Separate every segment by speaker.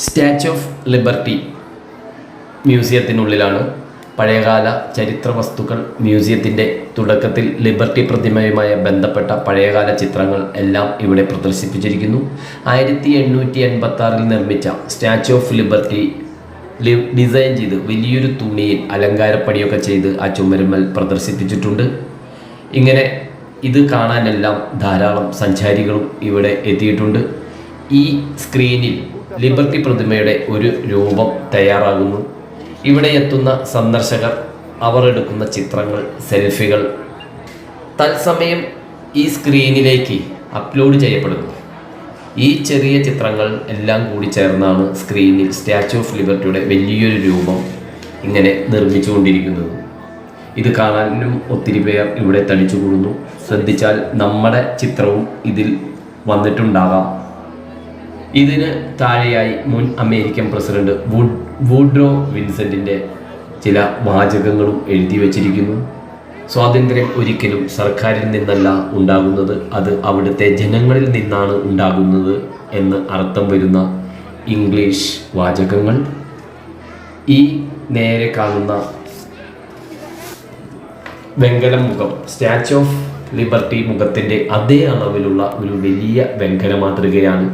Speaker 1: Statue of liberty മ്യൂസിയത്തിനുള്ളിലാണ്. പഴയകാല ചരിത്ര വസ്തുക്കൾ, മ്യൂസിയത്തിൻ്റെ തുടക്കത്തിൽ ലിബർട്ടി പ്രതിമയുമായി ബന്ധപ്പെട്ട പഴയകാല ചിത്രങ്ങൾ എല്ലാം ഇവിടെ പ്രദർശിപ്പിച്ചിരിക്കുന്നു. 1886 നിർമ്മിച്ച സ്റ്റാച്യു ഓഫ് ലിബർട്ടി ഡിസൈൻ ചെയ്ത് വലിയൊരു തുണിയിൽ അലങ്കാരപ്പണിയൊക്കെ ചെയ്ത് ആ ചുമരുമ്മൽ പ്രദർശിപ്പിച്ചിട്ടുണ്ട്. ഇങ്ങനെ ഇത് കാണാനെല്ലാം ധാരാളം സഞ്ചാരികളും ഇവിടെ എത്തിയിട്ടുണ്ട്. ഈ സ്ക്രീനിൽ ലിബർട്ടി പ്രതിമയുടെ ഒരു രൂപം തയ്യാറാകുന്നു. ഇവിടെ എത്തുന്ന സന്ദർശകർ അവർ എടുക്കുന്ന ചിത്രങ്ങൾ, സെൽഫികൾ തത്സമയം ഈ സ്ക്രീനിലേക്ക് അപ്ലോഡ് ചെയ്യപ്പെടുന്നു. ഈ ചെറിയ ചിത്രങ്ങൾ എല്ലാം കൂടി ചേർന്നാണ് സ്ക്രീനിൽ സ്റ്റാച്യു ഓഫ് ലിബർട്ടിയുടെ വലിയൊരു രൂപം ഇങ്ങനെ നിർമ്മിച്ചുകൊണ്ടിരിക്കുന്നത്. ഇത് കാണാനും ഒത്തിരി പേർ ഇവിടെ തടിച്ചുകൂടുന്നു. ശ്രദ്ധിച്ചാൽ നമ്മുടെ ചിത്രവും ഇതിൽ വന്നിട്ടുണ്ടാകാം. ഇതിന് താഴെയായി മുൻ അമേരിക്കൻ പ്രസിഡന്റ് വൂഡ്രോ വിൻസെൻറ്റിൻ്റെ ചില വാചകങ്ങളും എഴുതി വച്ചിരിക്കുന്നു. സ്വാതന്ത്ര്യം ഒരിക്കലും സർക്കാരിൽ നിന്നല്ല ഉണ്ടാകുന്നത്, അത് അവിടുത്തെ ജനങ്ങളിൽ നിന്നാണ് ഉണ്ടാകുന്നത് എന്ന് അർത്ഥം വരുന്ന ഇംഗ്ലീഷ് വാചകങ്ങൾ. ഈ നേരെ കാണുന്ന വെങ്കല മുഖം സ്റ്റാച്യു ഓഫ് ലിബർട്ടി മുഖത്തിൻ്റെ അതേ അളവിലുള്ള ഒരു വലിയ വെങ്കല മാതൃകയാണ്.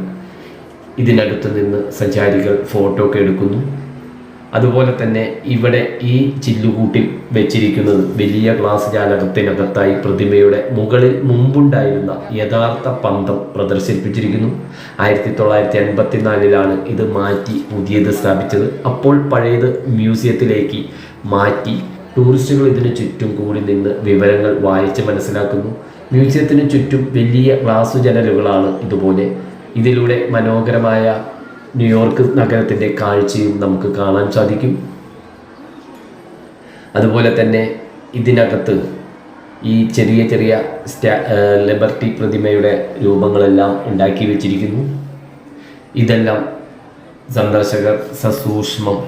Speaker 1: ഇതിനടുത്ത് നിന്ന് സഞ്ചാരികൾ ഫോട്ടോ ഒക്കെ എടുക്കുന്നു. അതുപോലെ തന്നെ ഇവിടെ ഈ ചില്ലുകൂട്ടിൽ വെച്ചിരിക്കുന്നത് വലിയ ഗ്ലാസ് ജാലകത്തിനകത്തായി പ്രതിമയുടെ മുകളിൽ മുമ്പുണ്ടായിരുന്ന യഥാർത്ഥ പന്തം പ്രദർശിപ്പിച്ചിരിക്കുന്നു. 1984 ഇത് മാറ്റി പുതിയത് സ്ഥാപിച്ചത്. അപ്പോൾ പഴയത് മ്യൂസിയത്തിലേക്ക് മാറ്റി ടൂറിസ്റ്റുകൾ ഇതിന് ചുറ്റും കൂടി നിന്ന് വിവരങ്ങൾ വായിച്ച് മനസ്സിലാക്കുന്നു. മ്യൂസിയത്തിന് ചുറ്റും വലിയ ഗ്ലാസ് ജനലുകളാണ്. ഇതുപോലെ ഇതിലൂടെ മനോഹരമായ ന്യൂയോർക്ക് നഗരത്തിൻ്റെ കാഴ്ചയും നമുക്ക് കാണാൻ സാധിക്കും. അതുപോലെ തന്നെ ഇതിനകത്ത് ഈ ചെറിയ ചെറിയ ലിബർട്ടി പ്രതിമയുടെ രൂപങ്ങളെല്ലാം ഉണ്ടാക്കി വെച്ചിരിക്കുന്നു. ഇതെല്ലാം സന്ദർശകർ സസൂക്ഷ്മം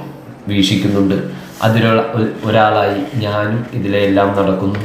Speaker 1: വീക്ഷിക്കുന്നുണ്ട്. അതിലുള്ള ഒരാളായി ഞാനും ഇതിലെല്ലാം നടക്കുന്നു.